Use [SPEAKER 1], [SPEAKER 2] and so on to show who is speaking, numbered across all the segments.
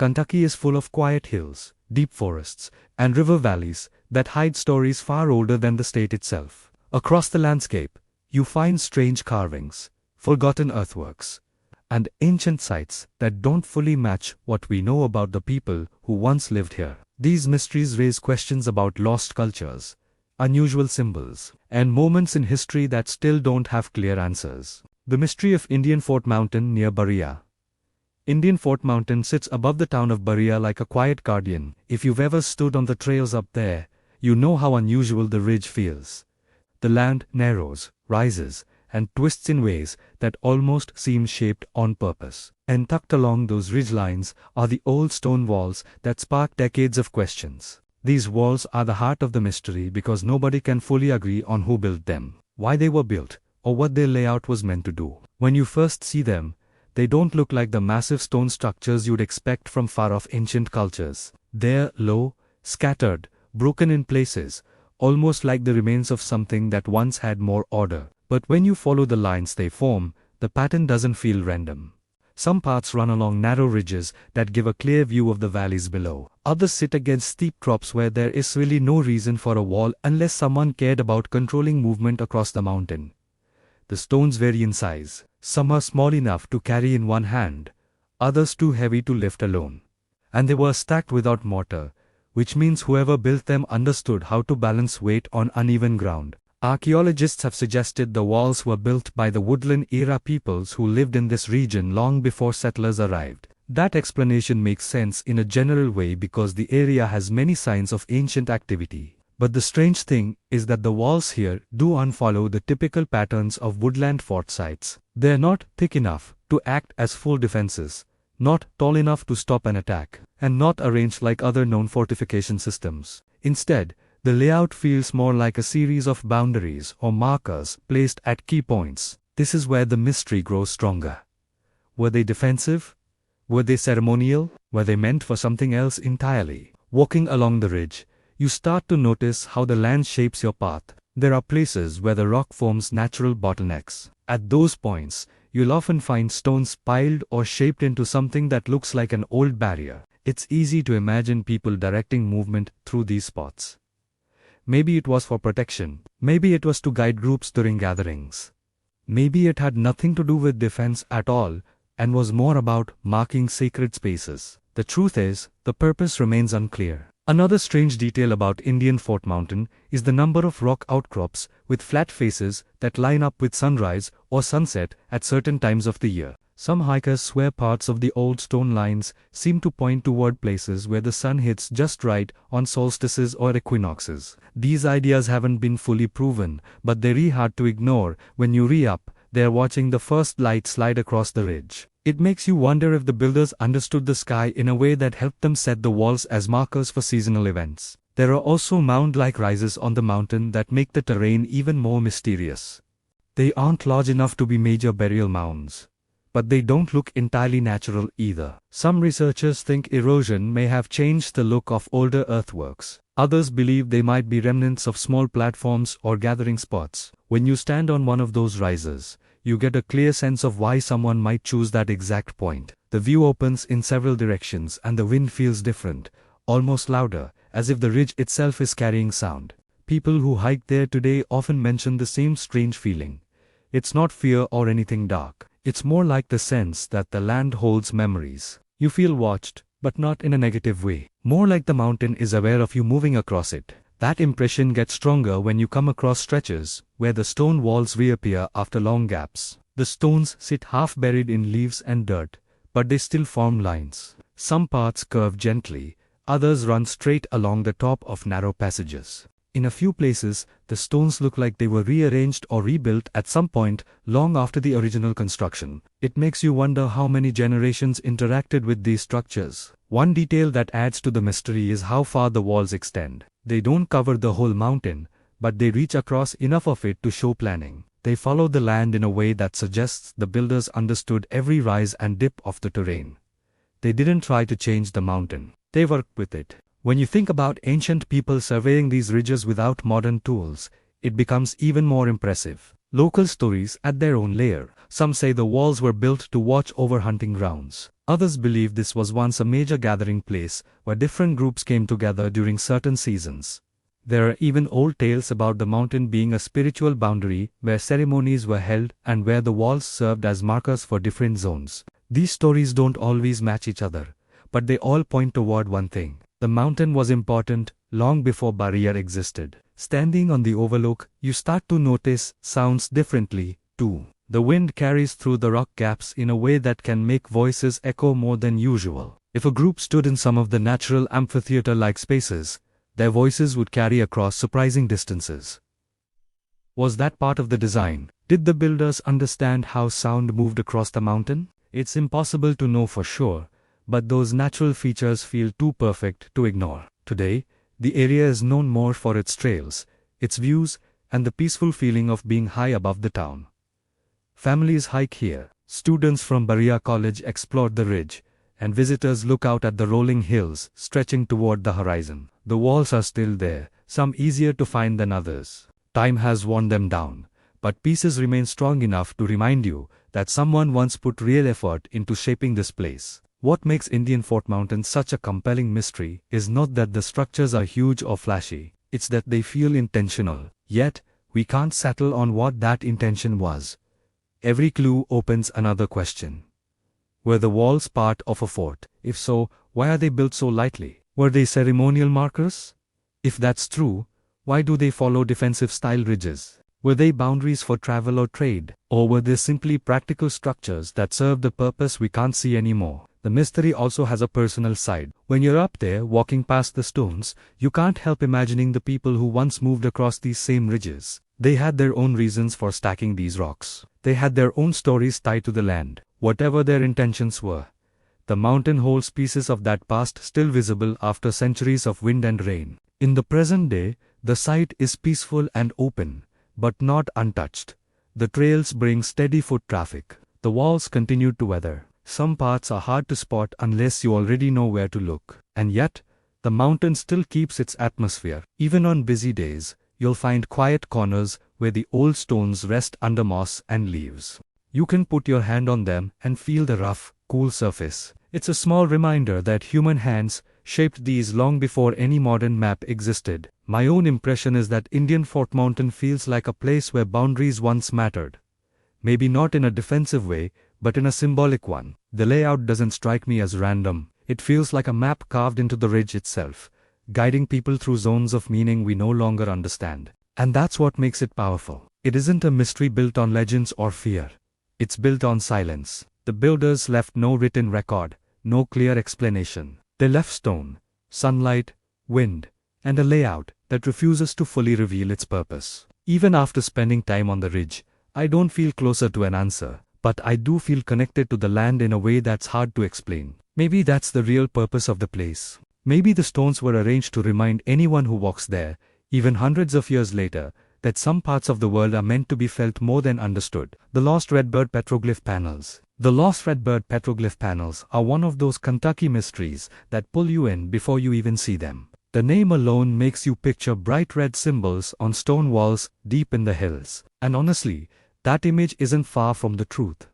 [SPEAKER 1] Kentucky is full of quiet hills, deep forests, and river valleys that hide stories far older than the state itself. Across the landscape, you find strange carvings, forgotten earthworks, and ancient sites that don't fully match what we know about the people who once lived here. These mysteries raise questions about lost cultures, unusual symbols, and moments in history that still don't have clear answers. The mystery of Indian Fort Mountain near Berea. Indian Fort Mountain sits above the town of Berea like a quiet guardian. If you've ever stood on the trails up there, you know how unusual the ridge feels. The land narrows, rises, and twists in ways that almost seem shaped on purpose. And tucked along those ridgelines are the old stone walls that spark decades of questions. These walls are the heart of the mystery because nobody can fully agree on who built them, why they were built, or what their layout was meant to do. When you first see them, they don't look like the massive stone structures you'd expect from far-off ancient cultures. They're low, scattered, broken in places, almost like the remains of something that once had more order. But when you follow the lines they form, the pattern doesn't feel random. Some paths run along narrow ridges that give a clear view of the valleys below. Others sit against steep drops where there is really no reason for a wall unless someone cared about controlling movement across the mountain. The stones vary in size. Some are small enough to carry in one hand, others too heavy to lift alone. And they were stacked without mortar, which means whoever built them understood how to balance weight on uneven ground. Archaeologists have suggested the walls were built by the woodland-era peoples who lived in this region long before settlers arrived. That explanation makes sense in a general way because the area has many signs of ancient activity. But the strange thing is that the walls here do unfollow the typical patterns of woodland fort sites. They're not thick enough to act as full defenses, not tall enough to stop an attack, and not arranged like other known fortification systems. Instead, the layout feels more like a series of boundaries or markers placed at key points. This is where the mystery grows stronger. Were they defensive? Were they ceremonial? Were they meant for something else entirely? Walking along the ridge, you start to notice how the land shapes your path. There are places where the rock forms natural bottlenecks. At those points, you'll often find stones piled or shaped into something that looks like an old barrier. It's easy to imagine people directing movement through these spots. Maybe it was for protection. Maybe it was to guide groups during gatherings. Maybe it had nothing to do with defense at all and was more about marking sacred spaces. The truth is, the purpose remains unclear. Another strange detail about Indian Fort Mountain is the number of rock outcrops with flat faces that line up with sunrise or sunset at certain times of the year. Some hikers swear parts of the old stone lines seem to point toward places where the sun hits just right on solstices or equinoxes. These ideas haven't been fully proven, but they're really hard to ignore. When you re-up, they're watching the first light slide across the ridge. It makes you wonder if the builders understood the sky in a way that helped them set the walls as markers for seasonal events. There are also mound-like rises on the mountain that make the terrain even more mysterious. They aren't large enough to be major burial mounds, but they don't look entirely natural either. Some researchers think erosion may have changed the look of older earthworks. Others believe they might be remnants of small platforms or gathering spots. When you stand on one of those rises, you get a clear sense of why someone might choose that exact point. The view opens in several directions and the wind feels different, almost louder, as if the ridge itself is carrying sound. People who hike there today often mention the same strange feeling. It's not fear or anything dark. It's more like the sense that the land holds memories. You feel watched, but not in a negative way. More like the mountain is aware of you moving across it. That impression gets stronger when you come across stretches where the stone walls reappear after long gaps. The stones sit half buried in leaves and dirt, but they still form lines. Some paths curve gently, others run straight along the top of narrow passages. In a few places, the stones look like they were rearranged or rebuilt at some point long after the original construction. It makes you wonder how many generations interacted with these structures. One detail that adds to the mystery is how far the walls extend. They don't cover the whole mountain, but they reach across enough of it to show planning. They follow the land in a way that suggests the builders understood every rise and dip of the terrain. They didn't try to change the mountain. They worked with it. When you think about ancient people surveying these ridges without modern tools, it becomes even more impressive. Local stories add their own layer. Some say the walls were built to watch over hunting grounds. Others believe this was once a major gathering place where different groups came together during certain seasons. There are even old tales about the mountain being a spiritual boundary where ceremonies were held and where the walls served as markers for different zones. These stories don't always match each other, but they all point toward one thing. The mountain was important long before Berea existed. Standing on the overlook, you start to notice sounds differently, too. The wind carries through the rock gaps in a way that can make voices echo more than usual. If a group stood in some of the natural amphitheater-like spaces, their voices would carry across surprising distances. Was that part of the design? Did the builders understand how sound moved across the mountain? It's impossible to know for sure, but those natural features feel too perfect to ignore. Today, the area is known more for its trails, its views, and the peaceful feeling of being high above the town. Families hike here, students from Berea College explore the ridge, and visitors look out at the rolling hills stretching toward the horizon. The walls are still there, some easier to find than others. Time has worn them down, but pieces remain strong enough to remind you that someone once put real effort into shaping this place. What makes Indian Fort Mountain such a compelling mystery is not that the structures are huge or flashy, it's that they feel intentional. Yet, we can't settle on what that intention was. Every clue opens another question. Were the walls part of a fort? If so, why are they built so lightly? Were they ceremonial markers? If that's true, why do they follow defensive-style ridges? Were they boundaries for travel or trade? Or were they simply practical structures that served a purpose we can't see anymore? The mystery also has a personal side. When you're up there walking past the stones, you can't help imagining the people who once moved across these same ridges. They had their own reasons for stacking these rocks. They had their own stories tied to the land. Whatever their intentions were, the mountain holds pieces of that past still visible after centuries of wind and rain. In the present day, the site is peaceful and open, but not untouched. The trails bring steady foot traffic. The walls continue to weather. Some parts are hard to spot unless you already know where to look. And yet, the mountain still keeps its atmosphere. Even on busy days, you'll find quiet corners where the old stones rest under moss and leaves. You can put your hand on them and feel the rough, cool surface. It's a small reminder that human hands shaped these long before any modern map existed. My own impression is that Indian Fort Mountain feels like a place where boundaries once mattered. Maybe not in a defensive way, but in a symbolic one. The layout doesn't strike me as random. It feels like a map carved into the ridge itself, guiding people through zones of meaning we no longer understand. And that's what makes it powerful. It isn't a mystery built on legends or fear. It's built on silence. The builders left no written record, no clear explanation. They left stone, sunlight, wind, and a layout that refuses to fully reveal its purpose. Even after spending time on the ridge, I don't feel closer to an answer, but I do feel connected to the land in a way that's hard to explain. Maybe that's the real purpose of the place. Maybe the stones were arranged to remind anyone who walks there, even hundreds of years later, that some parts of the world are meant to be felt more than understood. The Lost Redbird Petroglyph Panels. The Lost Redbird Petroglyph Panels are one of those Kentucky mysteries that pull you in before you even see them. The name alone makes you picture bright red symbols on stone walls deep in the hills. And honestly, that image isn't far from the truth.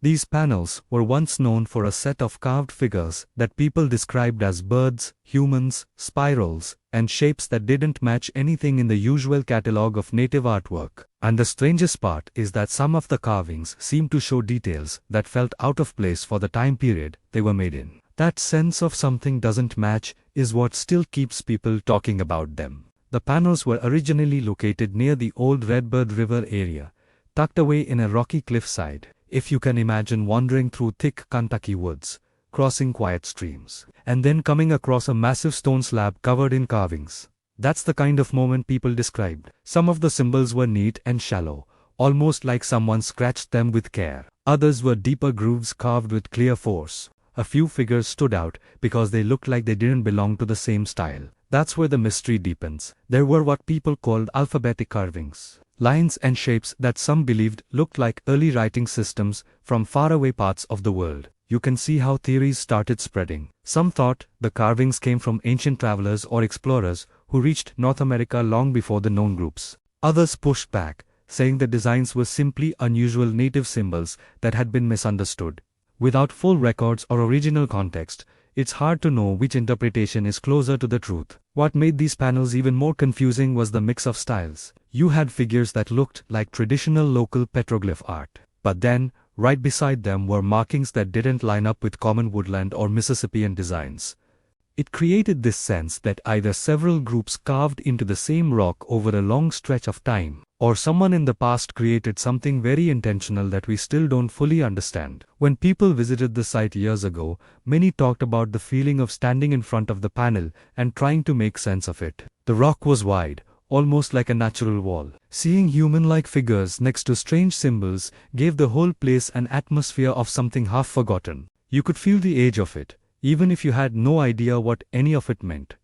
[SPEAKER 1] These panels were once known for a set of carved figures that people described as birds, humans, spirals, and shapes that didn't match anything in the usual catalogue of native artwork. And the strangest part is that some of the carvings seem to show details that felt out of place for the time period they were made in. That sense of something doesn't match is what still keeps people talking about them. The panels were originally located near the old Redbird River area, tucked away in a rocky cliffside. If you can imagine wandering through thick Kentucky woods, crossing quiet streams, and then coming across a massive stone slab covered in carvings. That's the kind of moment people described. Some of the symbols were neat and shallow, almost like someone scratched them with care. Others were deeper grooves carved with clear force. A few figures stood out because they looked like they didn't belong to the same style. That's where the mystery deepens. There were what people called alphabetic carvings. Lines and shapes that some believed looked like early writing systems from faraway parts of the world. You can see how theories started spreading. Some thought the carvings came from ancient travelers or explorers who reached North America long before the known groups. Others pushed back, saying the designs were simply unusual native symbols that had been misunderstood. Without full records or original context, it's hard to know which interpretation is closer to the truth. What made these panels even more confusing was the mix of styles. You had figures that looked like traditional local petroglyph art. But then, right beside them were markings that didn't line up with common woodland or Mississippian designs. It created this sense that either several groups carved into the same rock over a long stretch of time, or someone in the past created something very intentional that we still don't fully understand. When people visited the site years ago, many talked about the feeling of standing in front of the panel and trying to make sense of it. The rock was wide, almost like a natural wall. Seeing human-like figures next to strange symbols gave the whole place an atmosphere of something half forgotten. You could feel the age of it, even if you had no idea what any of it meant.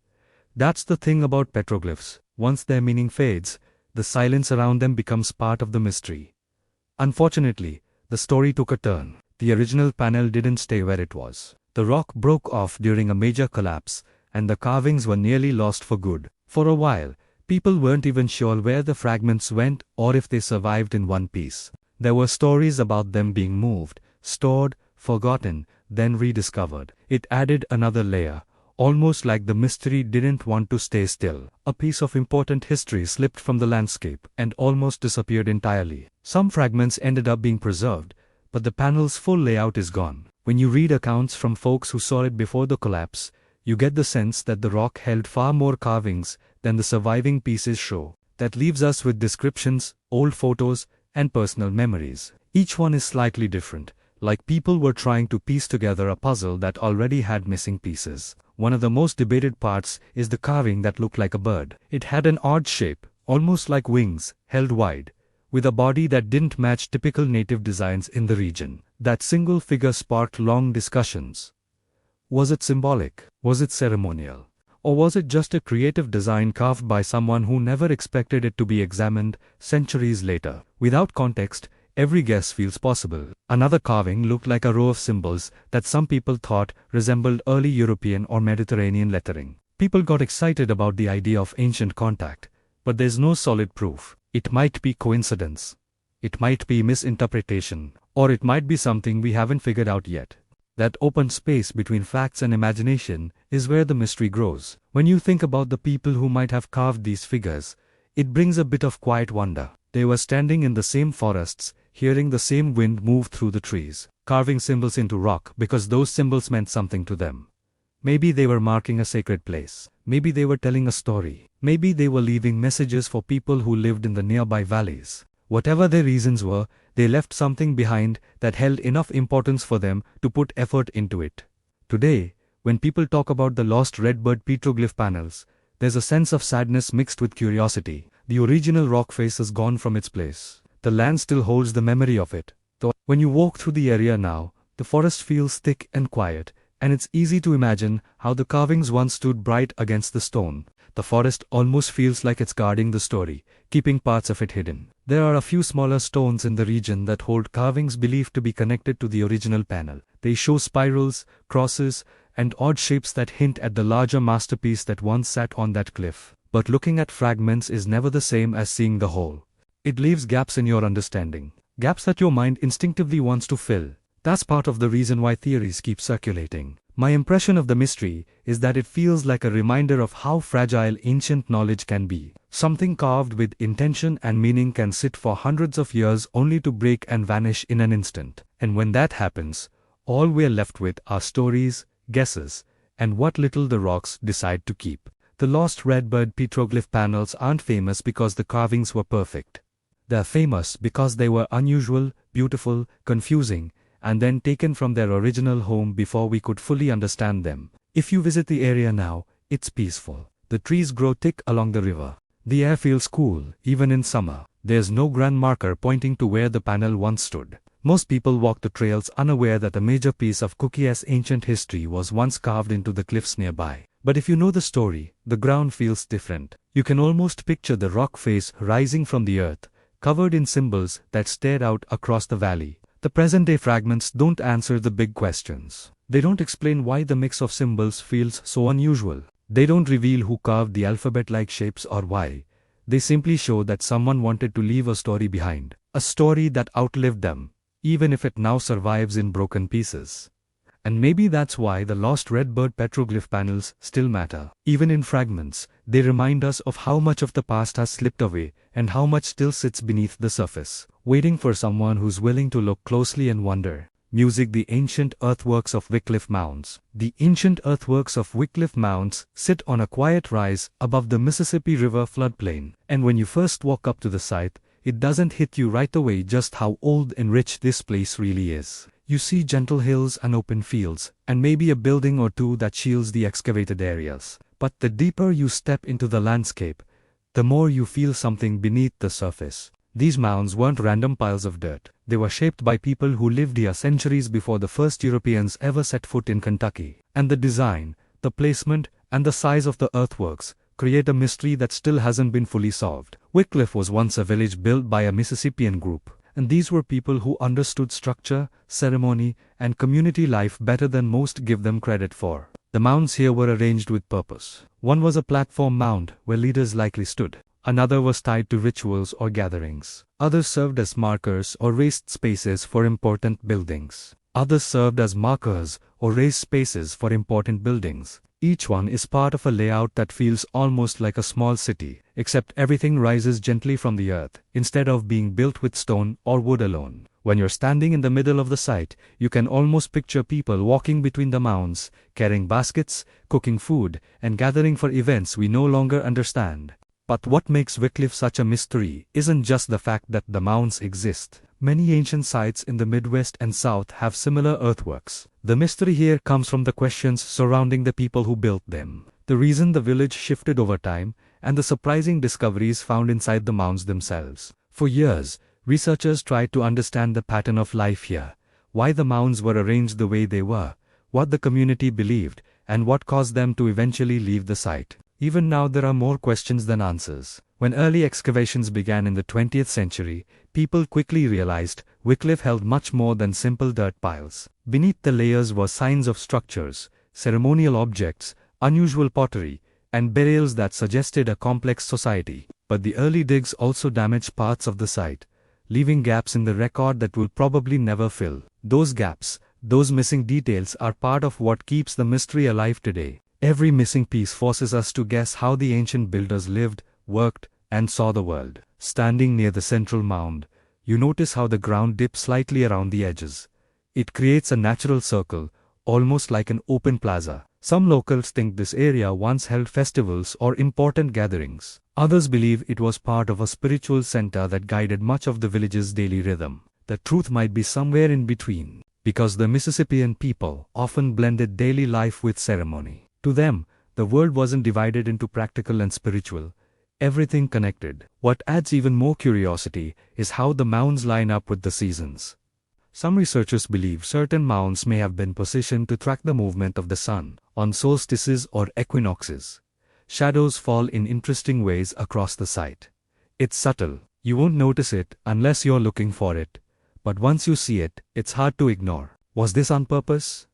[SPEAKER 1] That's the thing about petroglyphs. Once their meaning fades, the silence around them becomes part of the mystery. Unfortunately, the story took a turn. The original panel didn't stay where it was. The rock broke off during a major collapse, and the carvings were nearly lost for good. For a while, people weren't even sure where the fragments went or if they survived in one piece. There were stories about them being moved, stored, forgotten, then rediscovered. It added another layer, almost like the mystery didn't want to stay still. A piece of important history slipped from the landscape and almost disappeared entirely. Some fragments ended up being preserved, but the panel's full layout is gone. When you read accounts from folks who saw it before the collapse, you get the sense that the rock held far more carvings than the surviving pieces show. That leaves us with descriptions, old photos, and personal memories. Each one is slightly different, like people were trying to piece together a puzzle that already had missing pieces. One of the most debated parts is the carving that looked like a bird. It had an odd shape, almost like wings, held wide, with a body that didn't match typical native designs in the region. That single figure sparked long discussions. Was it symbolic? Was it ceremonial? Or was it just a creative design carved by someone who never expected it to be examined centuries later? Without context, every guess feels possible. Another carving looked like a row of symbols that some people thought resembled early European or Mediterranean lettering. People got excited about the idea of ancient contact, but there's no solid proof. It might be coincidence. It might be misinterpretation, or it might be something we haven't figured out yet. That open space between facts and imagination is where the mystery grows. When you think about the people who might have carved these figures, it brings a bit of quiet wonder. They were standing in the same forests, hearing the same wind move through the trees, carving symbols into rock because those symbols meant something to them. Maybe they were marking a sacred place. Maybe they were telling a story. Maybe they were leaving messages for people who lived in the nearby valleys. Whatever their reasons were, they left something behind that held enough importance for them to put effort into it. Today, when people talk about the lost redbird petroglyph panels, there's a sense of sadness mixed with curiosity. The original rock face has gone from its place. The land still holds the memory of it. Though, when you walk through the area now, the forest feels thick and quiet, and it's easy to imagine how the carvings once stood bright against the stone. The forest almost feels like it's guarding the story, keeping parts of it hidden. There are a few smaller stones in the region that hold carvings believed to be connected to the original panel. They show spirals, crosses, and odd shapes that hint at the larger masterpiece that once sat on that cliff. But looking at fragments is never the same as seeing the whole. It leaves gaps in your understanding, gaps that your mind instinctively wants to fill. That's part of the reason why theories keep circulating. My impression of the mystery is that it feels like a reminder of how fragile ancient knowledge can be. Something carved with intention and meaning can sit for hundreds of years only to break and vanish in an instant. And when that happens, all we're left with are stories, guesses, and what little the rocks decide to keep. The lost redbird petroglyph panels aren't famous because the carvings were perfect. They're famous because they were unusual, beautiful, confusing, and then taken from their original home before we could fully understand them. If you visit the area now, it's peaceful. The trees grow thick along the river. The air feels cool, even in summer. There's no grand marker pointing to where the panel once stood. Most people walk the trails unaware that a major piece of Cookie's ancient history was once carved into the cliffs nearby. But if you know the story, the ground feels different. You can almost picture the rock face rising from the earth, covered in symbols that stared out across the valley. The present-day fragments don't answer the big questions. They don't explain why the mix of symbols feels so unusual. They don't reveal who carved the alphabet-like shapes or why They simply show that someone wanted to leave a story behind. A story that outlived them, even if it now survives in broken pieces. And maybe that's why the lost redbird petroglyph panels still matter. Even in fragments, they remind us of how much of the past has slipped away and how much still sits beneath the surface, waiting for someone who's willing to look closely and wonder. Music. The ancient earthworks of Wycliffe Mounds. The ancient earthworks of Wycliffe Mounds sit on a quiet rise above the Mississippi River floodplain, and when you first walk up to the site, it doesn't hit you right away just how old and rich this place really is. You see gentle hills and open fields, and maybe a building or two that shields the excavated areas. But the deeper you step into the landscape, the more you feel something beneath the surface. These mounds weren't random piles of dirt. They were shaped by people who lived here centuries before the first Europeans ever set foot in Kentucky. And the design, the placement, and the size of the earthworks create a mystery that still hasn't been fully solved. Wycliffe was once a village built by a Mississippian group. And these were people who understood structure, ceremony, and community life better than most give them credit for. The mounds here were arranged with purpose. One was a platform mound where leaders likely stood. Another was tied to rituals or gatherings. Others served as markers or raised spaces for important buildings. Others served as markers or raised spaces for important buildings. Each one is part of a layout that feels almost like a small city, except everything rises gently from the earth, instead of being built with stone or wood alone. When you're standing in the middle of the site, you can almost picture people walking between the mounds, carrying baskets, cooking food, and gathering for events we no longer understand. But what makes Wycliffe such a mystery isn't just the fact that the mounds exist. Many ancient sites in the Midwest and South have similar earthworks. The mystery here comes from the questions surrounding the people who built them, the reason the village shifted over time, and the surprising discoveries found inside the mounds themselves. For years, researchers tried to understand the pattern of life here, why the mounds were arranged the way they were, what the community believed, and what caused them to eventually leave the site. Even now there are more questions than answers. When early excavations began in the 20th century, people quickly realized Wycliffe held much more than simple dirt piles. Beneath the layers were signs of structures, ceremonial objects, unusual pottery, and burials that suggested a complex society. But the early digs also damaged parts of the site, leaving gaps in the record that we'll probably never fill. Those gaps, those missing details are part of what keeps the mystery alive today. Every missing piece forces us to guess how the ancient builders lived, worked, and saw the world. Standing near the central mound, you notice how the ground dips slightly around the edges. It creates a natural circle, almost like an open plaza. Some locals think this area once held festivals or important gatherings. Others believe it was part of a spiritual center that guided much of the village's daily rhythm. The truth might be somewhere in between, because the Mississippian people often blended daily life with ceremony. To them, the world wasn't divided into practical and spiritual. Everything connected. What adds even more curiosity is how the mounds line up with the seasons. Some researchers believe certain mounds may have been positioned to track the movement of the sun. On solstices or equinoxes, shadows fall in interesting ways across the site. It's subtle. You won't notice it unless you're looking for it. But once you see it, it's hard to ignore. Was this on purpose?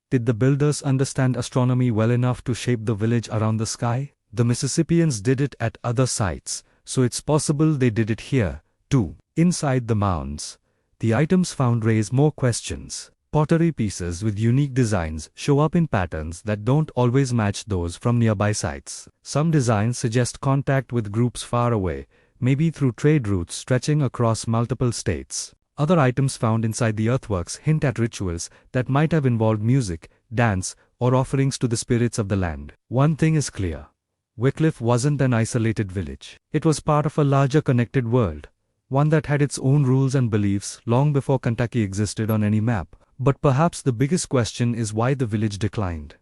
[SPEAKER 1] Did the builders understand astronomy well enough to shape the village around the sky? The Mississippians did it at other sites, so it's possible they did it here, too. Inside the mounds, the items found raise more questions. Pottery pieces with unique designs show up in patterns that don't always match those from nearby sites. Some designs suggest contact with groups far away, maybe through trade routes stretching across multiple states. Other items found inside the earthworks hint at rituals that might have involved music, dance, or offerings to the spirits of the land. One thing is clear. Wycliffe wasn't an isolated village. It was part of a larger connected world, one that had its own rules and beliefs long before Kentucky existed on any map. But perhaps the biggest question is why the village declined.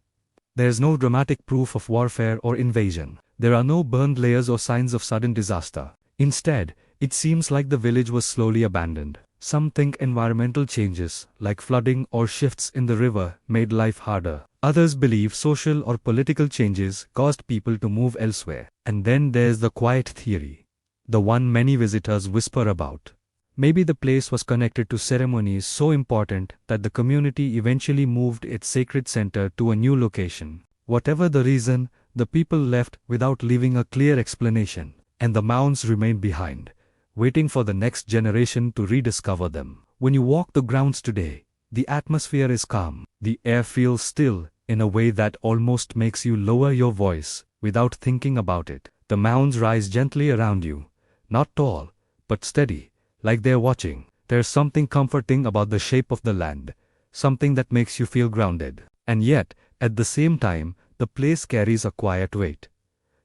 [SPEAKER 1] There's no dramatic proof of warfare or invasion. There are no burned layers or signs of sudden disaster. Instead, it seems like the village was slowly abandoned. Some think environmental changes, like flooding or shifts in the river, made life harder. Others believe social or political changes caused people to move elsewhere. And then there's the quiet theory, the one many visitors whisper about. Maybe the place was connected to ceremonies so important that the community eventually moved its sacred center to a new location. Whatever the reason, the people left without leaving a clear explanation. and the mounds remain behind, waiting for the next generation to rediscover them. When you walk the grounds today, the atmosphere is calm. The air feels still in a way that almost makes you lower your voice without thinking about it. The mounds rise gently around you, not tall, but steady, like they're watching. There's something comforting about the shape of the land, something that makes you feel grounded. And yet, at the same time, the place carries a quiet weight.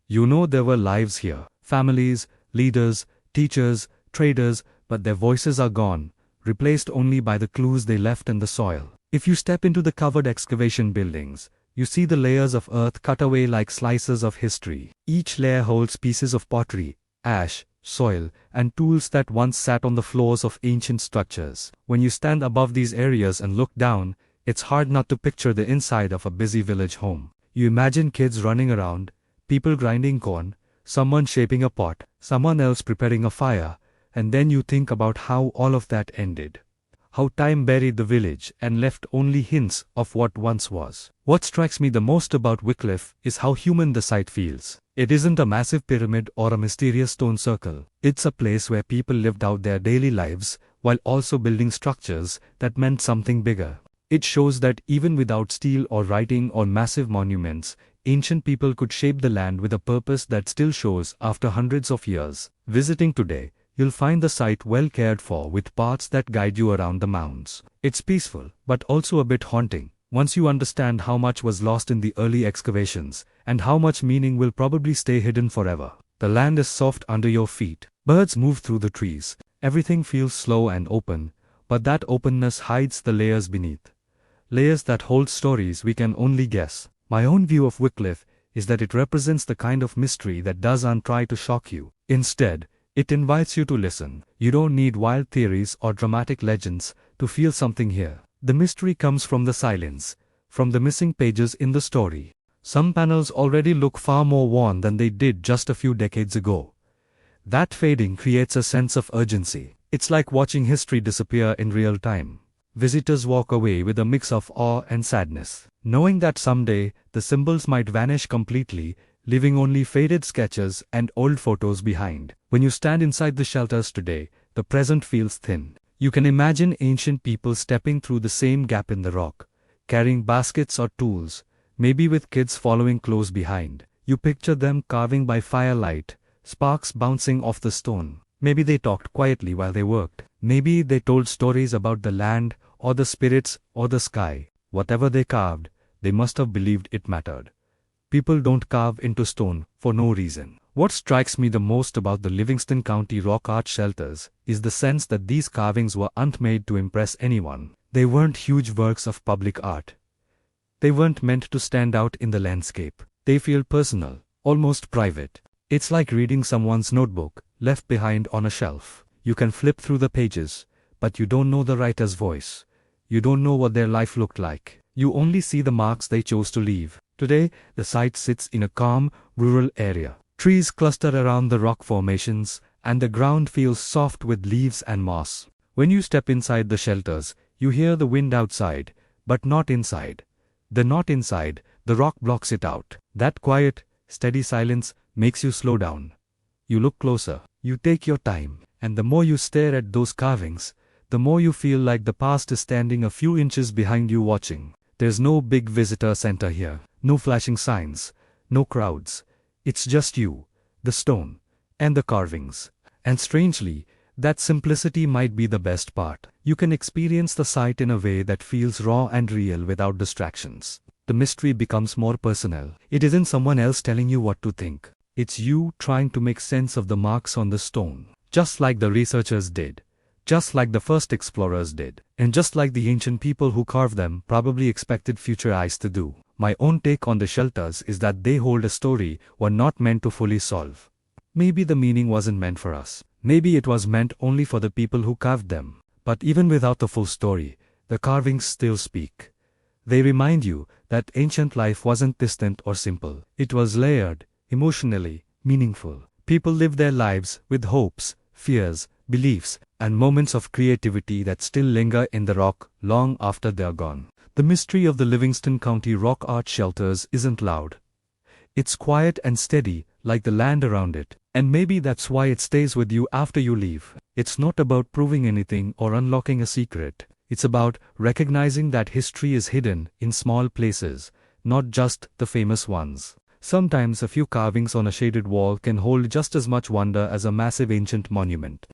[SPEAKER 1] You know there were lives here, families, leaders, teachers, traders, but their voices are gone, replaced only by the clues they left in the soil. If you step into the covered excavation buildings, you see the layers of earth cut away like slices of history. Each layer holds pieces of pottery, ash, soil, and tools that once sat on the floors of ancient structures. When you stand above these areas and look down, it's hard not to picture the inside of a busy village home. You imagine kids running around, people grinding corn, someone shaping a pot, someone else preparing a fire, and then you think about how all of that ended. How time buried the village and left only hints of what once was. What strikes me the most about Wycliffe is how human the site feels. It isn't a massive pyramid or a mysterious stone circle. It's a place where people lived out their daily lives while also building structures that meant something bigger. It shows that even without steel or writing or massive monuments, ancient people could shape the land with a purpose that still shows after hundreds of years. Visiting today, you'll find the site well cared for with paths that guide you around the mounds. It's peaceful, but also a bit haunting, once you understand how much was lost in the early excavations, and how much meaning will probably stay hidden forever. The land is soft under your feet. Birds move through the trees. Everything feels slow and open, but that openness hides the layers beneath. Layers that hold stories we can only guess. My own view of Wycliffe is that it represents the kind of mystery that doesn't try to shock you. Instead, it invites you to listen. You don't need wild theories or dramatic legends to feel something here. The mystery comes from the silence, from the missing pages in the story. Some panels already look far more worn than they did just a few decades ago. That fading creates a sense of urgency. It's like watching history disappear in real time. Visitors walk away with a mix of awe and sadness, knowing that someday the symbols might vanish completely, leaving only faded sketches and old photos behind. When you stand inside the shelters today, the present feels thin. You can imagine ancient people stepping through the same gap in the rock, carrying baskets or tools, maybe with kids following close behind. You picture them carving by firelight, sparks bouncing off the stone. Maybe they talked quietly while they worked. Maybe they told stories about the land, or the spirits, or the sky. Whatever they carved, they must have believed it mattered. People don't carve into stone for no reason. What strikes me the most about the Livingston County rock art shelters is the sense that these carvings weren't made to impress anyone. They weren't huge works of public art. They weren't meant to stand out in the landscape. They feel personal, almost private. It's like reading someone's notebook, left behind on a shelf. You can flip through the pages, but you don't know the writer's voice. You don't know what their life looked like. You only see the marks they chose to leave. Today, the site sits in a calm, rural area. Trees cluster around the rock formations, and the ground feels soft with leaves and moss. When you step inside the shelters, you hear the wind outside, but not inside. Not inside, the rock blocks it out. That quiet, steady silence makes you slow down. You look closer, you take your time, and the more you stare at those carvings, the more you feel like the past is standing a few inches behind you watching. There's no big visitor center here, no flashing signs, no crowds. It's just you, the stone, and the carvings. And strangely, that simplicity might be the best part. You can experience the site in a way that feels raw and real without distractions. The mystery becomes more personal. It isn't someone else telling you what to think. It's you trying to make sense of the marks on the stone. Just like the researchers did. Just like the first explorers did. And just like the ancient people who carved them probably expected future eyes to do. My own take on the shelters is that they hold a story we're not meant to fully solve. Maybe the meaning wasn't meant for us. Maybe it was meant only for the people who carved them. But even without the full story, the carvings still speak. They remind you that ancient life wasn't distant or simple. It was layered, emotionally meaningful. People lived their lives with hopes, fears, beliefs, and moments of creativity that still linger in the rock long after they're gone. The mystery of the Livingston County rock art shelters isn't loud. It's quiet and steady, like the land around it. And maybe that's why it stays with you after you leave. It's not about proving anything or unlocking a secret. It's about recognizing that history is hidden in small places, not just the famous ones. Sometimes a few carvings on a shaded wall can hold just as much wonder as a massive ancient monument.